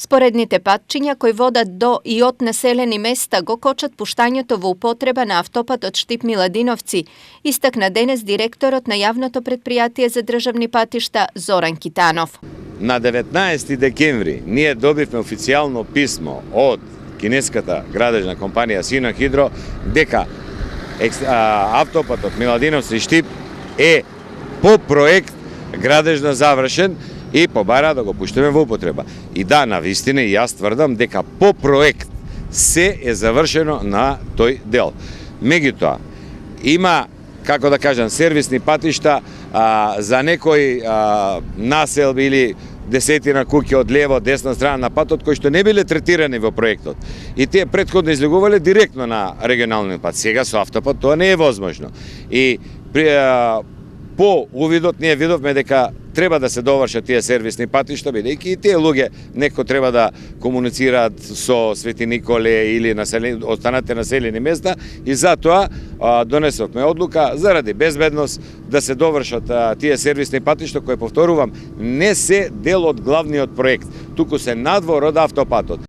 Споредните патчиња кои водат до и од населени места го кочат пуштањето во употреба на автопатот Штип-Миладиновци, истакна денес директорот на јавното предпријатие за државни патишта Зоран Китанов. На 19 декември ние добивме официјално писмо од кинеската градежна компанија Синохидро дека автопатот Миладиновци Штип е по проект градежно завршен и побара да го пуштиме во употреба. И да, навистина, и јас тврдам дека по проект се е завршено на тој дел. Меѓутоа, има, како да кажам, сервисни патишта за некои населби или десетина куќи од лево, десна страна на патот, кои што не биле третирани во проектот. И тие претходно излегувале директно на регионалниот пат. Сега со автопат тоа не е возможно. И по увидот ние видовме дека треба да се довршат тие сервисни патишта, бидејќи и тие луѓе некој треба да комуницираат со Свети Николе или останатите населени места и затоа донесовме одлука заради безбедност да се довршат тие сервисни патишта кои, повторувам, не се дел од главниот проект, туку се надвор од автопатот.